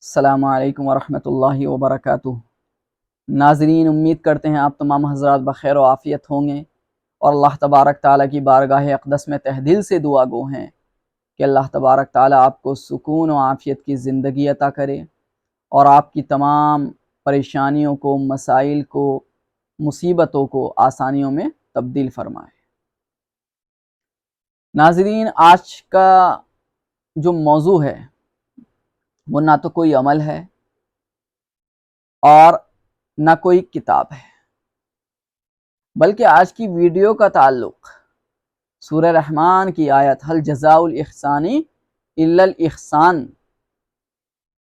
السلام علیکم ورحمۃ اللہ وبرکاتہ۔ ناظرین، امید کرتے ہیں آپ تمام حضرات بخیر و عافیت ہوں گے اور اللہ تبارک تعالیٰ کی بارگاہ اقدس میں تہ دل سے دعا گو ہیں کہ اللہ تبارک تعالیٰ آپ کو سکون و عافیت کی زندگی عطا کرے اور آپ کی تمام پریشانیوں کو، مسائل کو، مصیبتوں کو آسانیوں میں تبدیل فرمائے۔ ناظرین، آج کا جو موضوع ہے وہ نہ تو کوئی عمل ہے اور نہ کوئی کتاب ہے، بلکہ آج کی ویڈیو کا تعلق سورہ رحمان کی آیت حل جزاء الاحسان الا الاحسان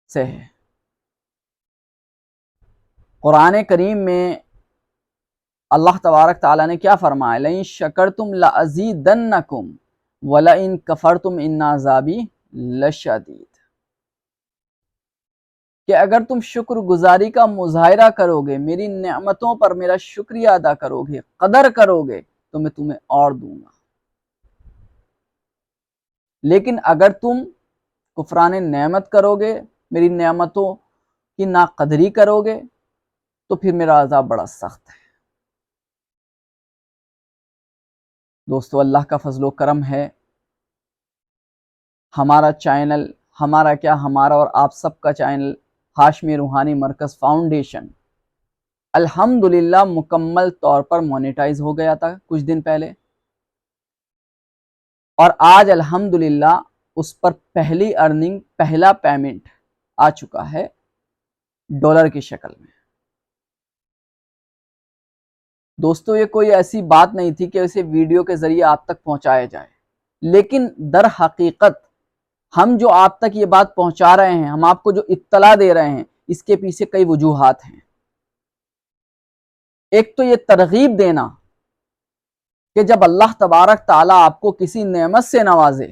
سے ہے۔ قرآن کریم میں اللہ تبارک تعالیٰ نے کیا فرمایا؟ لئن شکرتم لازیدنکم ولئن کفرتم ان عذابی لشدید، کہ اگر تم شکر گزاری کا مظاہرہ کرو گے، میری نعمتوں پر میرا شکریہ ادا کرو گے، قدر کرو گے، تو میں تمہیں اور دوں گا۔ لیکن اگر تم کفران نعمت کرو گے، میری نعمتوں کی ناقدری کرو گے، تو پھر میرا عذاب بڑا سخت ہے۔ دوستو، اللہ کا فضل و کرم ہے، ہمارا چینل، ہمارا اور آپ سب کا چینل ہاشمی روحانی مرکز فاؤنڈیشن الحمدللہ مکمل طور پر مونیٹائز ہو گیا تھا کچھ دن پہلے، اور آج الحمدللہ اس پر پہلی ارننگ، پہلا پیمنٹ آ چکا ہے ڈالر کی شکل میں۔ دوستو، یہ کوئی ایسی بات نہیں تھی کہ اسے ویڈیو کے ذریعے آپ تک پہنچایا جائے، لیکن در حقیقت ہم جو آپ تک یہ بات پہنچا رہے ہیں، ہم آپ کو جو اطلاع دے رہے ہیں، اس کے پیچھے کئی وجوہات ہیں۔ ایک تو یہ ترغیب دینا کہ جب اللہ تبارک تعالیٰ آپ کو کسی نعمت سے نوازے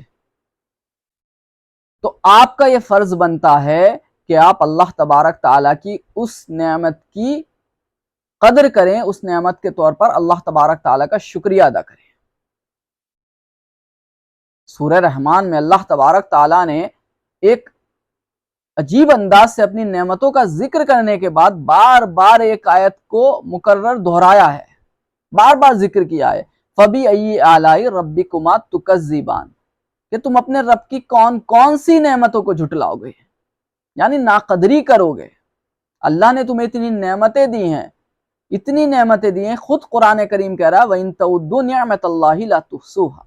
تو آپ کا یہ فرض بنتا ہے کہ آپ اللہ تبارک تعالیٰ کی اس نعمت کی قدر کریں، اس نعمت کے طور پر اللہ تبارک تعالیٰ کا شکریہ ادا کریں۔ سورہ رحمان میں اللہ تبارک تعالیٰ نے ایک عجیب انداز سے اپنی نعمتوں کا ذکر کرنے کے بعد بار بار ایک آیت کو مکرر دہرایا ہے، بار بار ذکر کیا ہے، فَبِأَيِّ آلَاءِ رَبِّكُمَا تُكَذِّبَانِ، کہ تم اپنے رب کی کون کون سی نعمتوں کو جھٹلاؤ گے، یعنی ناقدری کرو گے۔ اللہ نے تمہیں اتنی نعمتیں دی ہیں، اتنی نعمتیں دی ہیں، خود قرآن کریم کہہ رہا ہے وَإِن تَعُدُّوا نِعْمَةَ اللَّهِ لَا تُحْصُوهَا،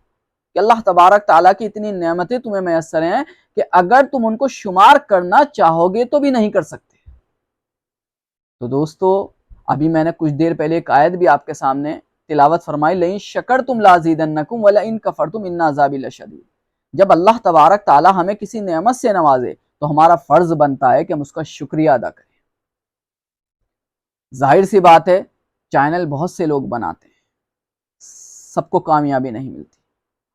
کہ اللہ تبارک تعالیٰ کی اتنی نعمتیں تمہیں میسر ہیں کہ اگر تم ان کو شمار کرنا چاہو گے تو بھی نہیں کر سکتے۔ تو دوستو، ابھی میں نے کچھ دیر پہلے ایک آیت بھی آپ کے سامنے تلاوت فرمائی، لئن شکرتم لازیدنکم ولئن کفرتم ان عذابی لشدید۔ جب اللہ تبارک تعالیٰ ہمیں کسی نعمت سے نوازے تو ہمارا فرض بنتا ہے کہ ہم اس کا شکریہ ادا کریں۔ ظاہر سی بات ہے، چینل بہت سے لوگ بناتے ہیں، سب کو کامیابی نہیں ملتی۔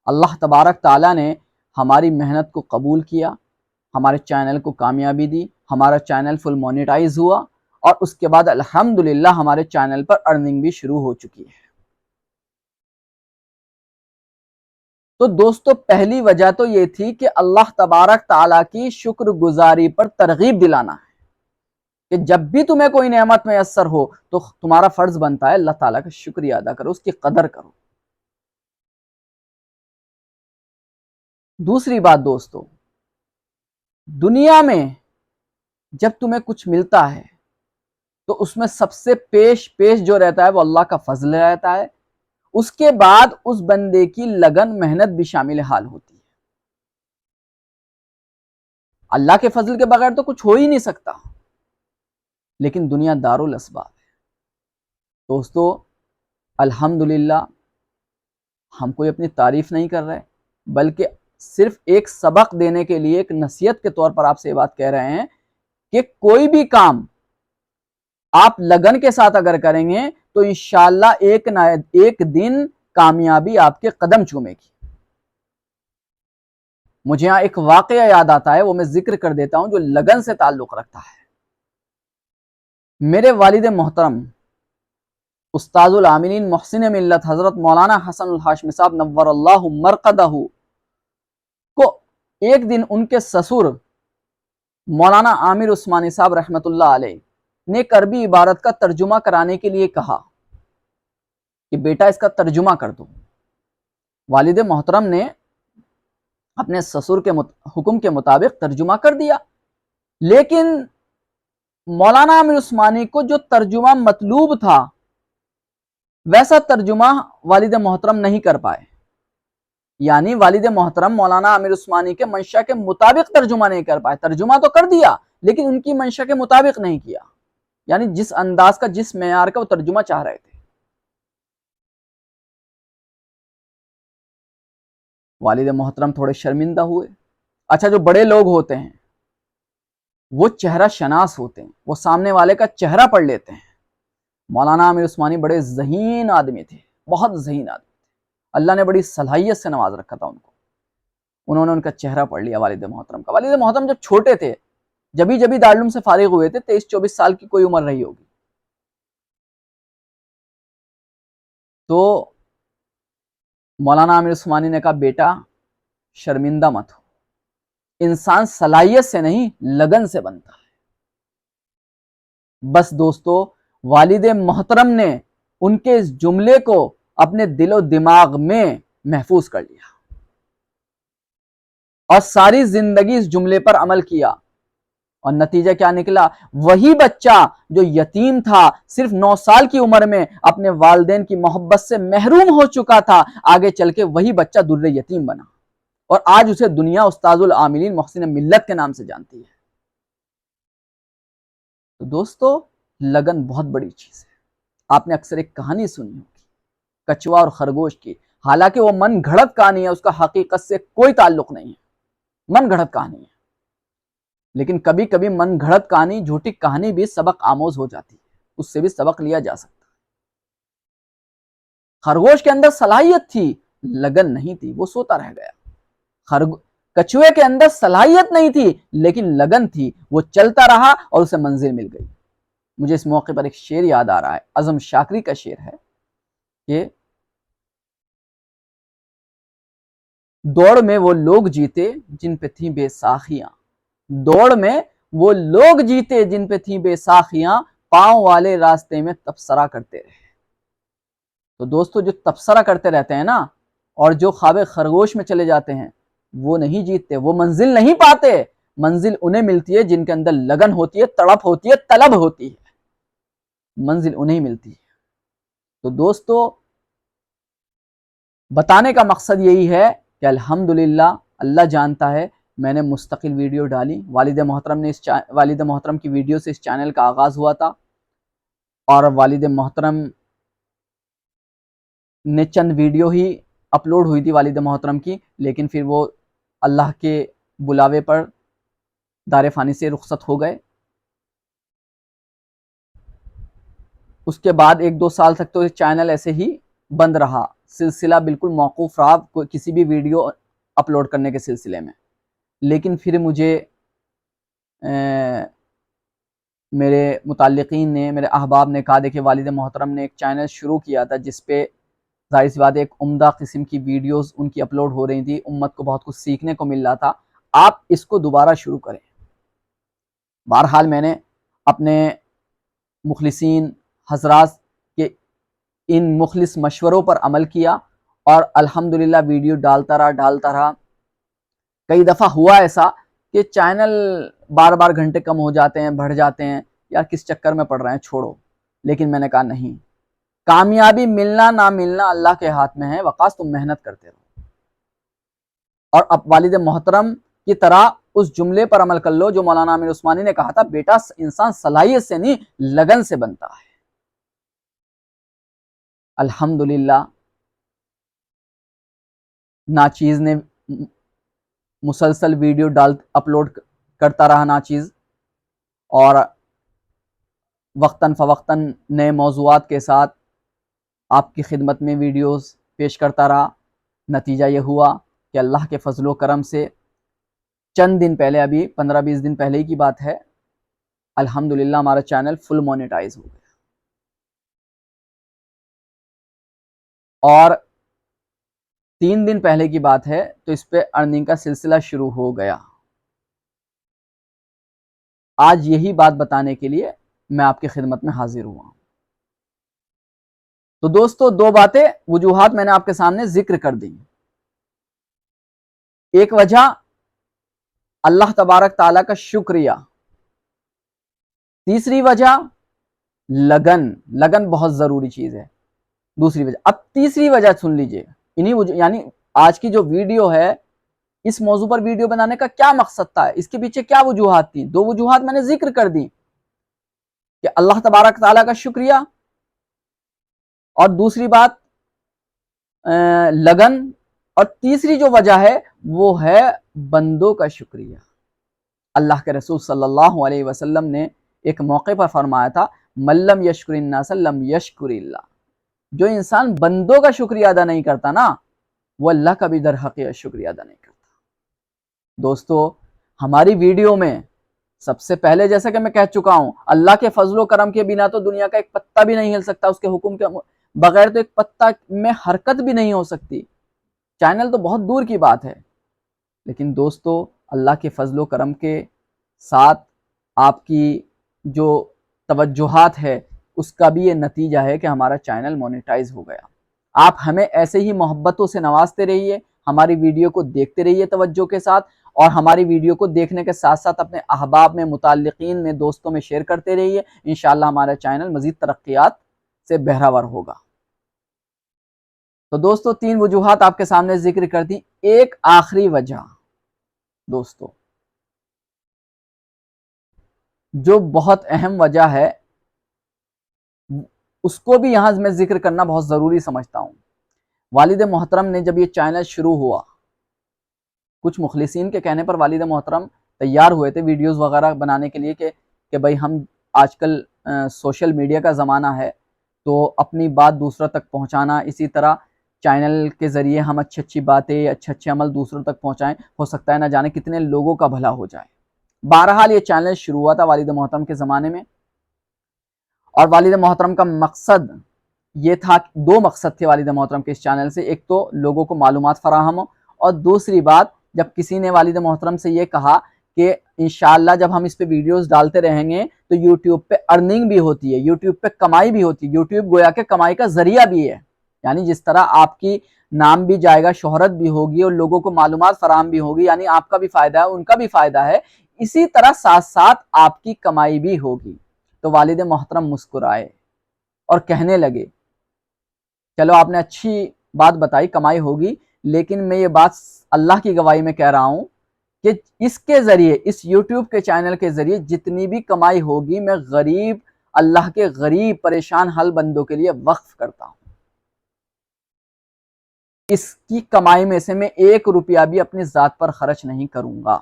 اللہ تبارک تعالیٰ نے ہماری محنت کو قبول کیا، ہمارے چینل کو کامیابی دی، ہمارا چینل فل مونیٹائز ہوا، اور اس کے بعد الحمدللہ ہمارے چینل پر ارننگ بھی شروع ہو چکی ہے۔ تو دوستو، پہلی وجہ تو یہ تھی کہ اللہ تبارک تعالیٰ کی شکر گزاری پر ترغیب دلانا ہے کہ جب بھی تمہیں کوئی نعمت میسر ہو تو تمہارا فرض بنتا ہے اللہ تعالیٰ کا شکریہ ادا کرو، اس کی قدر کرو۔ دوسری بات دوستو، دنیا میں جب تمہیں کچھ ملتا ہے تو اس میں سب سے پیش جو رہتا ہے وہ اللہ کا فضل رہتا ہے، اس کے بعد اس بندے کی لگن، محنت بھی شامل حال ہوتی ہے۔ اللہ کے فضل کے بغیر تو کچھ ہو ہی نہیں سکتا، لیکن دنیا دارالاسباب ہے۔ دوستو، الحمدللہ ہم کوئی اپنی تعریف نہیں کر رہے، بلکہ صرف ایک سبق دینے کے لیے، ایک نصیحت کے طور پر آپ سے یہ بات کہہ رہے ہیں کہ کوئی بھی کام آپ لگن کے ساتھ اگر کریں گے تو انشاءاللہ ایک دن کامیابی آپ کے قدم چومے گی۔ مجھے یہاں ایک واقعہ یاد آتا ہے، وہ میں ذکر کر دیتا ہوں جو لگن سے تعلق رکھتا ہے۔ میرے والد محترم استاذ العاملین محسن ملت حضرت مولانا حسن الہاشمی صاحب نور اللہ مرقدہ کو ایک دن ان کے سسر مولانا عامر عثمانی صاحب رحمۃ اللہ علیہ نے ایک عربی عبارت کا ترجمہ کرانے کے لیے کہا کہ بیٹا اس کا ترجمہ کر دو. والد محترم نے اپنے سسر کے حکم کے مطابق ترجمہ کر دیا، لیکن مولانا عامر عثمانی کو جو ترجمہ مطلوب تھا ویسا ترجمہ والد محترم نہیں کر پائے. یعنی والد محترم مولانا عامر عثمانی کے منشا کے مطابق ترجمہ نہیں کر پائے. ترجمہ تو کر دیا لیکن ان کی منشا کے مطابق نہیں کیا، یعنی جس انداز کا، جس معیار کا وہ ترجمہ چاہ رہے تھے. والد محترم تھوڑے شرمندہ ہوئے. اچھا، جو بڑے لوگ ہوتے ہیں وہ چہرہ شناس ہوتے ہیں، وہ سامنے والے کا چہرہ پڑھ لیتے ہیں. مولانا عامر عثمانی بڑے ذہین آدمی تھے، بہت ذہین آدمی تھے. اللہ نے بڑی صلاحیت سے نواز رکھا تھا ان کو. انہوں نے ان کا چہرہ پڑھ لیا والد محترم کا. والد محترم جب چھوٹے تھے، جبھی دارالعلوم سے فارغ ہوئے تھے، 23-24 سال کی کوئی عمر رہی ہوگی. تو مولانا عامر عثمانی نے کہا بیٹا شرمندہ مت ہو، انسان صلاحیت سے نہیں لگن سے بنتا ہے. بس دوستو، والد محترم نے ان کے اس جملے کو اپنے دل و دماغ میں محفوظ کر لیا اور ساری زندگی اس جملے پر عمل کیا. اور نتیجہ کیا نکلا؟ وہی بچہ جو یتیم تھا، صرف 9 سال کی عمر میں اپنے والدین کی محبت سے محروم ہو چکا تھا، آگے چل کے وہی بچہ در یتیم بنا اور آج اسے دنیا استاذ العاملین محسن ملت کے نام سے جانتی ہے. تو دوستو، لگن بہت بڑی چیز ہے. آپ نے اکثر ایک کہانی سنی ہوگی کچوا اور خرگوش کی. حالانکہ وہ من گھڑت کہانی ہے، اس کا حقیقت سے کوئی تعلق نہیں ہے، من گھڑت کہانی ہے. لیکن کبھی کبھی من گھڑت کہانی، جھوٹی کہانی بھی سبق آموز ہو جاتی ہے، اس سے بھی سبق لیا جا سکتا ہے. خرگوش کے اندر صلاحیت تھی، لگن نہیں تھی، وہ سوتا رہ گیا. کچوے کے اندر صلاحیت نہیں تھی لیکن لگن تھی، وہ چلتا رہا اور اسے منزل مل گئی. مجھے اس موقع پر ایک شعر یاد آ رہا ہے، عظم شاکری کا شعر ہے کہ دوڑ میں وہ لوگ جیتے جن پہ تھیں بے ساخیاں، دوڑ میں وہ لوگ جیتے جن پہ تھیں بے ساخیاں، پاؤں والے راستے میں تبصرہ کرتے رہے. تو دوستو، جو تبصرہ کرتے رہتے ہیں نا اور جو خواب خرگوش میں چلے جاتے ہیں وہ نہیں جیتتے، وہ منزل نہیں پاتے. منزل انہیں ملتی ہے جن کے اندر لگن ہوتی ہے، تڑپ ہوتی ہے، طلب ہوتی ہے. منزل انہیں ملتی ہے. تو دوستو، بتانے کا مقصد یہی ہے کہ الحمدللہ اللہ جانتا ہے میں نے مستقل ویڈیو ڈالی. والد محترم کی ویڈیو سے اس چینل کا آغاز ہوا تھا اور والد محترم نے چند ویڈیو ہی اپلوڈ ہوئی تھی والد محترم کی، لیکن پھر وہ اللہ کے بلاوے پر دار فانی سے رخصت ہو گئے. اس کے بعد 1-2 سال تک تو یہ چینل ایسے ہی بند رہا، سلسلہ بالکل موقوف رہا کسی بھی ویڈیو اپلوڈ کرنے کے سلسلے میں. لیکن پھر مجھے میرے متعلقین نے، میرے احباب نے کہا دیکھیں والد محترم نے ایک چینل شروع کیا تھا جس پہ ظاہر سی بات ہے ایک عمدہ قسم کی ویڈیوز ان کی اپلوڈ ہو رہی تھی، امت کو بہت کچھ سیکھنے کو مل رہا تھا، آپ اس کو دوبارہ شروع کریں. بہرحال میں نے اپنے مخلصین حضرات کے ان مخلص مشوروں پر عمل کیا اور الحمدللہ ویڈیو ڈالتا رہا. کئی دفعہ ہوا ایسا کہ چینل بار بار گھنٹے کم ہو جاتے ہیں، بڑھ جاتے ہیں، یار کس چکر میں پڑ رہے ہیں، چھوڑو. لیکن میں نے کہا نہیں، کامیابی ملنا نہ ملنا اللہ کے ہاتھ میں ہے، وقاص تم محنت کرتے رہو اور اب والد محترم کی طرح اس جملے پر عمل کر لو جو مولانا عامر عثمانی نے کہا تھا، بیٹا انسان صلاحیت سے نہیں لگن سے بنتا ہے. الحمدللہ ناچیز نے مسلسل ویڈیو اپلوڈ کرتا رہا ناچیز، اور وقتاً فوقتاً نئے موضوعات کے ساتھ آپ کی خدمت میں ویڈیوز پیش کرتا رہا. نتیجہ یہ ہوا کہ اللہ کے فضل و کرم سے چند دن پہلے، ابھی 15-20 دن پہلے ہی کی بات ہے، الحمدللہ ہمارا چینل فل مونیٹائز ہو گیا اور 3 دن پہلے کی بات ہے تو اس پہ ارننگ کا سلسلہ شروع ہو گیا. آج یہی بات بتانے کے لیے میں آپ کی خدمت میں حاضر ہوا ہوں۔ تو دوستو، دو باتیں، وجوہات میں نے آپ کے سامنے ذکر کر دی۔ ایک وجہ اللہ تبارک تعالیٰ کا شکریہ، تیسری وجہ لگن بہت ضروری چیز ہے، دوسری وجہ۔ اب تیسری وجہ سن لیجئے، یعنی آج کی جو ویڈیو ہے، اس موضوع پر ویڈیو بنانے کا کیا مقصد تھا، اس کے پیچھے کیا وجوہات تھی؟ دو وجوہات میں نے ذکر کر دی کہ اللہ تبارک تعالیٰ کا شکریہ، اور دوسری بات لگن، اور تیسری جو وجہ ہے وہ ہے بندوں کا شکریہ۔ اللہ کے رسول صلی اللہ علیہ وسلم نے ایک موقع پر فرمایا تھا، من لم یشکر الناس لم یشکر اللہ۔ جو انسان بندوں کا شکریہ ادا نہیں کرتا نا، وہ اللہ کا بھی در حقیقت شکریہ ادا نہیں کرتا۔ دوستو، ہماری ویڈیو میں سب سے پہلے، جیسا کہ میں کہہ چکا ہوں، اللہ کے فضل و کرم کے بنا تو دنیا کا ایک پتا بھی نہیں ہل سکتا، اس کے حکم کے بغیر تو ایک پتا میں حرکت بھی نہیں ہو سکتی، چینل تو بہت دور کی بات ہے۔ لیکن دوستو، اللہ کے فضل و کرم کے ساتھ آپ کی جو توجہات ہے، اس کا بھی یہ نتیجہ ہے کہ ہمارا چینل مونیٹائز ہو گیا۔ آپ ہمیں ایسے ہی محبتوں سے نوازتے رہیے، ہماری ویڈیو کو دیکھتے رہیے توجہ کے ساتھ، اور ہماری ویڈیو کو دیکھنے کے ساتھ ساتھ اپنے احباب میں، متعلقین میں، دوستوں میں شیئر کرتے رہیے۔ انشاءاللہ ہمارا چینل مزید ترقیات سے بہراور ہوگا۔ تو دوستو، تین وجوہات آپ کے سامنے ذکر کر دی۔ ایک آخری وجہ دوستو، جو بہت اہم وجہ ہے، اس کو بھی یہاں میں ذکر کرنا بہت ضروری سمجھتا ہوں۔ والد محترم نے جب یہ چینل شروع ہوا، کچھ مخلصین کے کہنے پر والد محترم تیار ہوئے تھے ویڈیوز وغیرہ بنانے کے لیے کہ بھائی ہم آج کل سوشل میڈیا کا زمانہ ہے، تو اپنی بات دوسروں تک پہنچانا، اسی طرح چینل کے ذریعے ہم اچھی باتیں، اچھے عمل دوسروں تک پہنچائیں، ہو سکتا ہے نہ جانے کتنے لوگوں کا بھلا ہو جائے۔ بہرحال یہ چینل شروع ہوا تھا والد محترم کے زمانے میں، اور والد محترم کا مقصد یہ تھا، دو مقصد تھے والد محترم کے اس چینل سے۔ ایک تو لوگوں کو معلومات فراہم ہو، اور دوسری بات، جب کسی نے والد محترم سے یہ کہا کہ انشاءاللہ جب ہم اس پہ ویڈیوز ڈالتے رہیں گے تو یوٹیوب پہ ارننگ بھی ہوتی ہے، یوٹیوب پہ کمائی بھی ہوتی ہے، یوٹیوب گویا کہ کمائی کا ذریعہ بھی ہے، یعنی جس طرح آپ کی نام بھی جائے گا، شہرت بھی ہوگی، اور لوگوں کو معلومات فراہم بھی ہوگی، یعنی آپ کا بھی فائدہ ہے، ان کا بھی فائدہ ہے، اسی طرح ساتھ ساتھ آپ کی کمائی بھی ہوگی۔ تو والد محترم مسکرائے اور کہنے لگے، چلو آپ نے اچھی بات بتائی، کمائی ہوگی، لیکن میں یہ بات اللہ کی گواہی میں کہہ رہا ہوں کہ اس کے ذریعے، اس یوٹیوب کے چینل کے ذریعے جتنی بھی کمائی ہوگی، میں غریب، اللہ کے غریب پریشان حال بندوں کے لیے وقف کرتا ہوں۔ اس کی کمائی میں سے میں 1 روپیہ بھی اپنی ذات پر خرچ نہیں کروں گا۔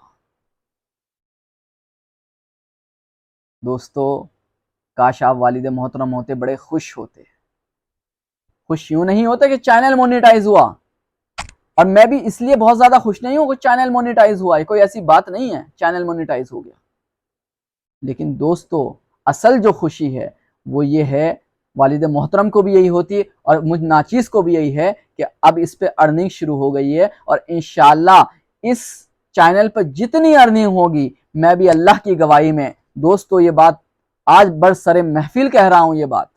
دوستو، کاش آپ والد محترم ہوتے، بڑے خوش ہوتے۔ خوش یوں نہیں ہوتے کہ چینل مونیٹائز ہوا، اور میں بھی اس لیے بہت زیادہ خوش نہیں ہوں کہ چینل مونیٹائز ہوا ہے، کوئی ایسی بات نہیں ہے چینل مونیٹائز ہو گیا۔ لیکن دوستو، اصل جو خوشی ہے وہ یہ ہے، والد محترم کو بھی یہی ہوتی ہے، اور مجھ ناچیز کو بھی یہی ہے کہ اب اس پہ ارننگ شروع ہو گئی ہے، اور انشاءاللہ اس چینل پر جتنی ارننگ ہوگی، میں بھی اللہ کی گواہی میں دوستو یہ بات آج برسر محفل کہہ رہا ہوں، یہ بات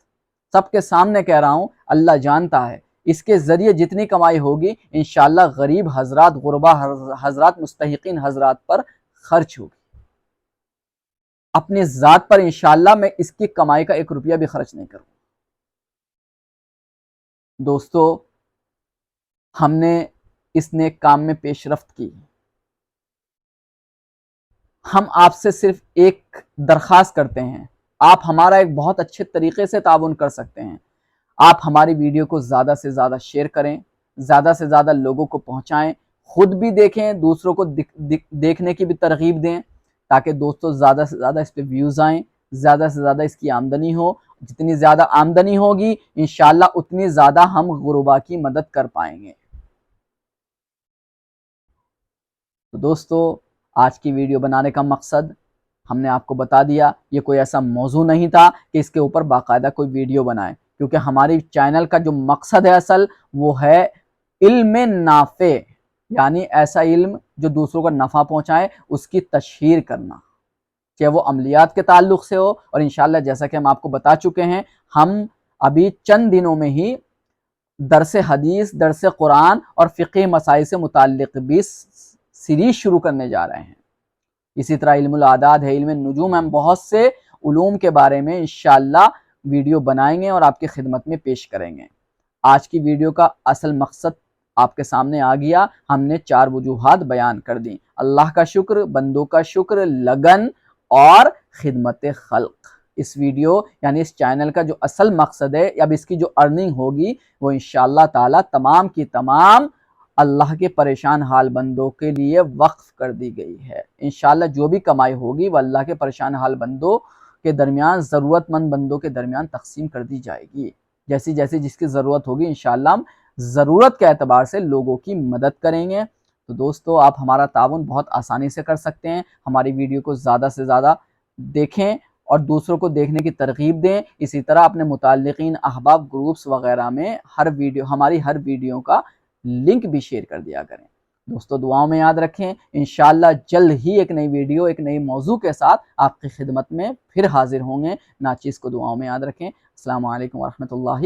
سب کے سامنے کہہ رہا ہوں، اللہ جانتا ہے اس کے ذریعے جتنی کمائی ہوگی انشاءاللہ غریب حضرات، غربا حضرات، مستحقین حضرات پر خرچ ہوگی۔ اپنی ذات پر انشاءاللہ میں اس کی کمائی کا 1 روپیہ بھی خرچ نہیں کروں۔ دوستو، ہم نے اس نیک کام میں پیش رفت کی۔ ہم آپ سے صرف ایک درخواست کرتے ہیں، آپ ہمارا ایک بہت اچھے طریقے سے تعاون کر سکتے ہیں۔ آپ ہماری ویڈیو کو زیادہ سے زیادہ شیئر کریں، زیادہ سے زیادہ لوگوں کو پہنچائیں، خود بھی دیکھیں، دوسروں کو دیکھنے کی بھی ترغیب دیں، تاکہ دوستوں زیادہ سے زیادہ اس پہ ویوز آئیں، زیادہ سے زیادہ اس کی آمدنی ہو۔ جتنی زیادہ آمدنی ہوگی انشاءاللہ اتنی زیادہ ہم غربا کی مدد کر پائیں گے۔ تو دوستو، آج کی ویڈیو بنانے کا مقصد ہم نے آپ کو بتا دیا۔ یہ کوئی ایسا موضوع نہیں تھا کہ اس کے اوپر باقاعدہ کوئی ویڈیو بنائے، کیونکہ ہماری چینل کا جو مقصد ہے اصل، وہ ہے علم نافع، یعنی ایسا علم جو دوسروں کو نفع پہنچائے، اس کی تشہیر کرنا۔ چاہے وہ عملیات کے تعلق سے ہو، اور انشاءاللہ جیسا کہ ہم آپ کو بتا چکے ہیں، ہم ابھی چند دنوں میں ہی درس حدیث، درس قرآن اور فقہ مسائل سے متعلق بھی سیریز شروع کرنے جا رہے ہیں۔ اسی طرح علم العداد ہے، علم النجوم، ہم بہت سے علوم کے بارے میں انشاءاللہ ویڈیو بنائیں گے اور آپ کی خدمت میں پیش کریں گے۔ آج کی ویڈیو کا اصل مقصد آپ کے سامنے آ گیا، ہم نے 4 وجوہات بیان کر دیں۔ اللہ کا شکر، بندوں کا شکر، لگن اور خدمت خلق۔ اس ویڈیو یعنی اس چینل کا جو اصل مقصد ہے، اب اس کی جو ارننگ ہوگی وہ انشاءاللہ تعالی تمام کی تمام اللہ کے پریشان حال بندوں کے لیے وقف کر دی گئی ہے۔ انشاءاللہ جو بھی کمائی ہوگی وہ اللہ کے پریشان حال بندوں کے درمیان، ضرورت مند بندوں کے درمیان تقسیم کر دی جائے گی۔ جیسی جیسی جس کی ضرورت ہوگی انشاءاللہ ہم ضرورت کے اعتبار سے لوگوں کی مدد کریں گے۔ تو دوستو، آپ ہمارا تعاون بہت آسانی سے کر سکتے ہیں۔ ہماری ویڈیو کو زیادہ سے زیادہ دیکھیں اور دوسروں کو دیکھنے کی ترغیب دیں۔ اسی طرح اپنے متعلقین، احباب، گروپس وغیرہ میں ہماری ہر ویڈیو کا لنک بھی شیئر کر دیا کریں۔ دوستو دعاؤں میں یاد رکھیں، انشاءاللہ جلد ہی ایک نئی ویڈیو، ایک نئی موضوع کے ساتھ آپ کی خدمت میں پھر حاضر ہوں گے۔ ناچیز کو دعاؤں میں یاد رکھیں۔ السلام علیکم ورحمۃ اللہ